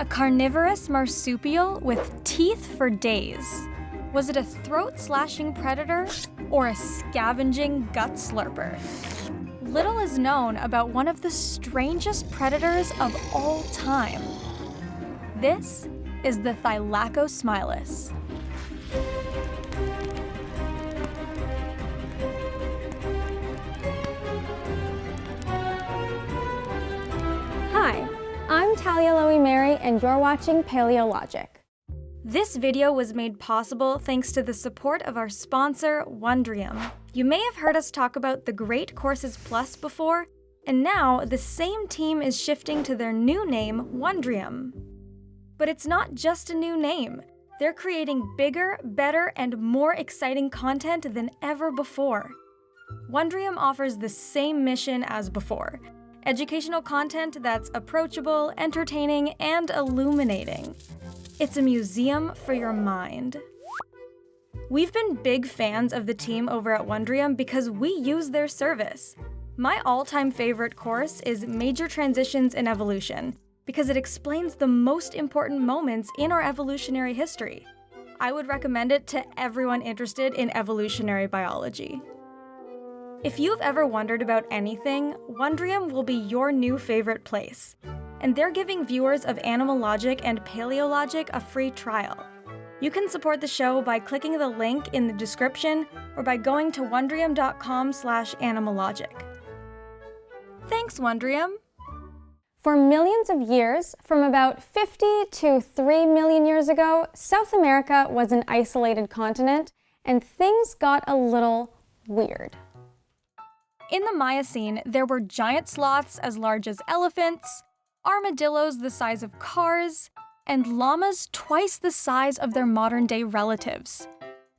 A carnivorous marsupial with teeth for days. Was it a throat-slashing predator or a scavenging gut slurper? Little is known about one of the strangest predators of all time. This is the Thylacosmilus. Hi, I'm Talia Lowi-Merri, and you're watching Paleologic. This video was made possible thanks to the support of our sponsor, Wondrium. You may have heard us talk about the Great Courses Plus before, and now the same team is shifting to their new name, Wondrium. But it's not just a new name. They're creating bigger, better, and more exciting content than ever before. Wondrium offers the same mission as before: educational content that's approachable, entertaining, and illuminating. It's a museum for your mind. We've been big fans of the team over at Wondrium because we use their service. My all-time favorite course is Major Transitions in Evolution because it explains the most important moments in our evolutionary history. I would recommend it to everyone interested in evolutionary biology. If you've ever wondered about anything, Wondrium will be your new favorite place. And they're giving viewers of Animalogic and Paleologic a free trial. You can support the show by clicking the link in the description or by going to wondrium.com/animalogic. Thanks, Wondrium! For millions of years, from about 50 to 3 million years ago, South America was an isolated continent, and things got a little weird. In the Miocene, there were giant sloths as large as elephants, armadillos the size of cars, and llamas twice the size of their modern-day relatives.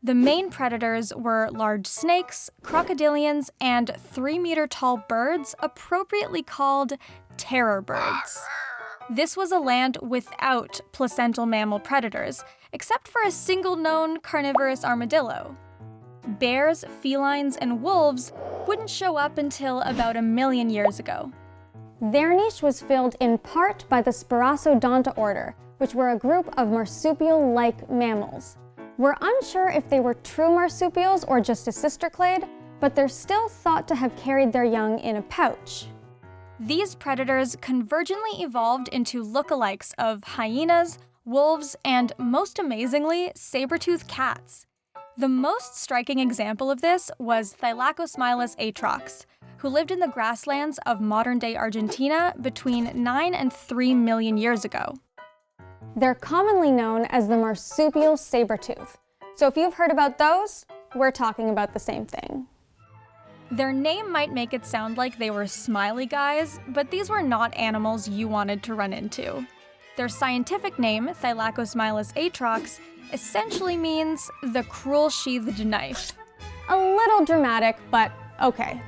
The main predators were large snakes, crocodilians, and 3-meter-tall birds appropriately called terror birds. This was a land without placental mammal predators, except for a single known carnivorous armadillo. Bears, felines, and wolves wouldn't show up until about 1 million years ago. Their niche was filled in part by the Spiracodonta order, which were a group of marsupial-like mammals. We're unsure if they were true marsupials or just a sister clade, but they're still thought to have carried their young in a pouch. These predators convergently evolved into lookalikes of hyenas, wolves, and, most amazingly, saber-toothed cats. The most striking example of this was Thylacosmilus atrox, who lived in the grasslands of modern-day Argentina between 9 and 3 million years ago. They're commonly known as the marsupial sabertooth. So if you've heard about those, we're talking about the same thing. Their name might make it sound like they were smiley guys, but these were not animals you wanted to run into. Their scientific name, Thylacosmilus atrox, essentially means the cruel sheathed knife. A little dramatic, but okay.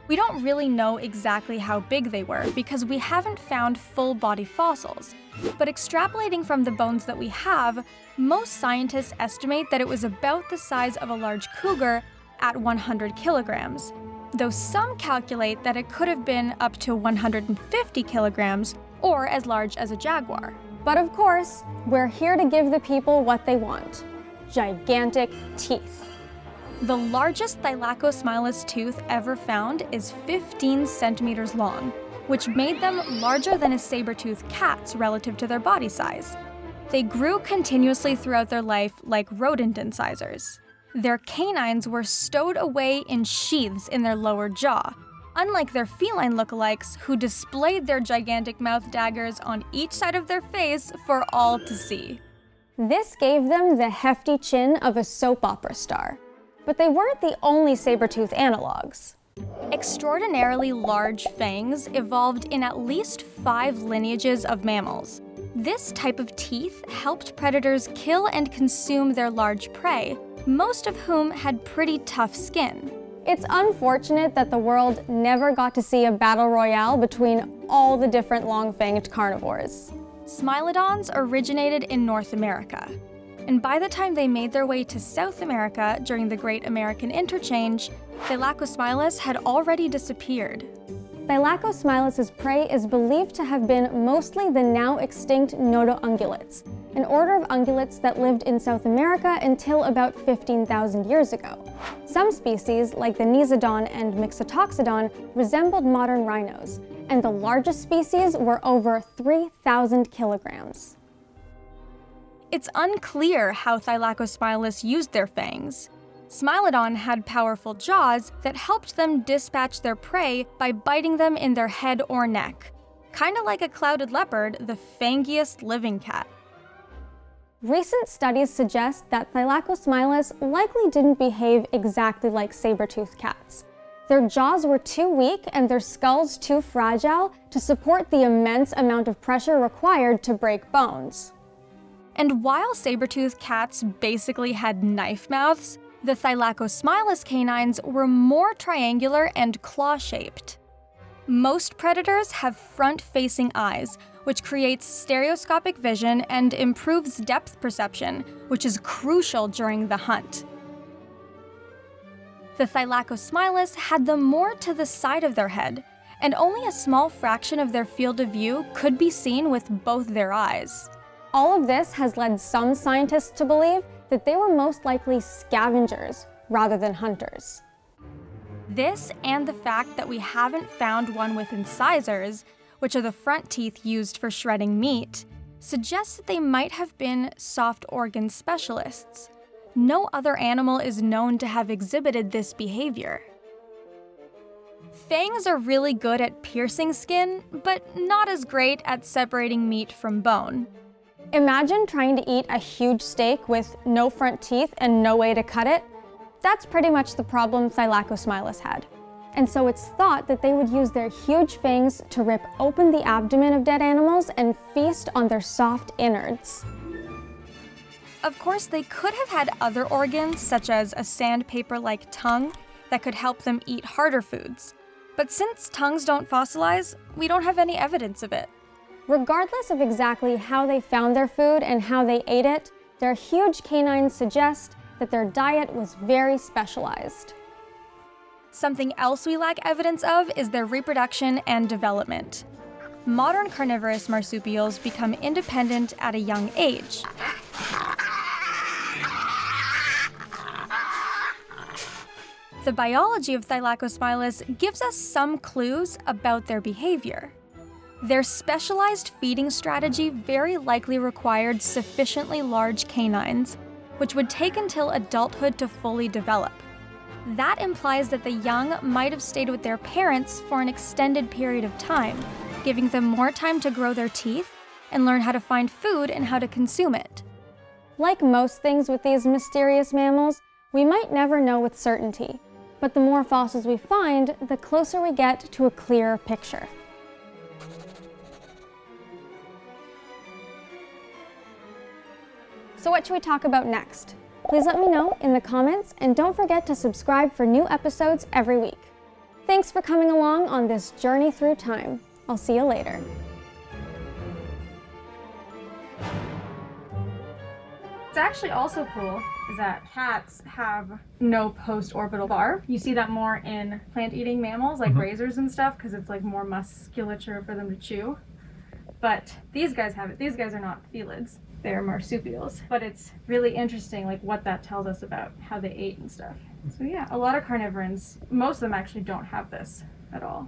We don't really know exactly how big they were because we haven't found full-body fossils, but extrapolating from the bones that we have, most scientists estimate that it was about the size of a large cougar at 100 kilograms, though some calculate that it could have been up to 150 kilograms or as large as a jaguar. But of course, we're here to give the people what they want: gigantic teeth. The largest Thylacosmilus tooth ever found is 15 centimeters long, which made them larger than a saber-toothed cat's relative to their body size. They grew continuously throughout their life like rodent incisors. Their canines were stowed away in sheaths in their lower jaw, unlike their feline lookalikes who displayed their gigantic mouth daggers on each side of their face for all to see. This gave them the hefty chin of a soap opera star. But they weren't the only saber-tooth analogs. Extraordinarily large fangs evolved in at least 5 lineages of mammals. This type of teeth helped predators kill and consume their large prey, most of whom had pretty tough skin. It's unfortunate that the world never got to see a battle royale between all the different long-fanged carnivores. Smilodons originated in North America, and by the time they made their way to South America during the Great American Interchange, Thylacosmilus had already disappeared. Thylacosmilus' prey is believed to have been mostly the now extinct nodoungulates, an order of ungulates that lived in South America until about 15,000 years ago. Some species, like the Nisodon and Mixotoxodon, resembled modern rhinos, and the largest species were over 3,000 kilograms. It's unclear how Thylacosmilus used their fangs. Smilodon had powerful jaws that helped them dispatch their prey by biting them in their head or neck. Kinda like a clouded leopard, the fangiest living cat. Recent studies suggest that Thylacosmilus likely didn't behave exactly like saber-toothed cats. Their jaws were too weak and their skulls too fragile to support the immense amount of pressure required to break bones. And while saber-toothed cats basically had knife mouths, the Thylacosmilus canines were more triangular and claw-shaped. Most predators have front-facing eyes, which creates stereoscopic vision and improves depth perception, which is crucial during the hunt. The Thylacosmilus had them more to the side of their head, and only a small fraction of their field of view could be seen with both their eyes. All of this has led some scientists to believe that they were most likely scavengers rather than hunters. This and the fact that we haven't found one with incisors, which are the front teeth used for shredding meat, suggests that they might have been soft organ specialists. No other animal is known to have exhibited this behavior. Fangs are really good at piercing skin, but not as great at separating meat from bone. Imagine trying to eat a huge steak with no front teeth and no way to cut it. That's pretty much the problem Thylacosmilus had. And so it's thought that they would use their huge fangs to rip open the abdomen of dead animals and feast on their soft innards. Of course, they could have had other organs, such as a sandpaper-like tongue, that could help them eat harder foods. But since tongues don't fossilize, we don't have any evidence of it. Regardless of exactly how they found their food and how they ate it, their huge canines suggest that their diet was very specialized. Something else we lack evidence of is their reproduction and development. Modern carnivorous marsupials become independent at a young age. The biology of Thylacosmilus gives us some clues about their behavior. Their specialized feeding strategy very likely required sufficiently large canines, which would take until adulthood to fully develop. That implies that the young might have stayed with their parents for an extended period of time, giving them more time to grow their teeth and learn how to find food and how to consume it. Like most things with these mysterious mammals, we might never know with certainty, but the more fossils we find, the closer we get to a clearer picture. So what should we talk about next? Please let me know in the comments, and don't forget to subscribe for new episodes every week. Thanks for coming along on this journey through time. I'll see you later. What's actually also cool is that cats have no post-orbital bar. You see that more in plant-eating mammals like razors and stuff because it's like more musculature for them to chew. But these guys have it. These guys are not felids. They're marsupials. But it's really interesting like what that tells us about how they ate and stuff. So yeah, a lot of carnivorans, most of them actually don't have this at all.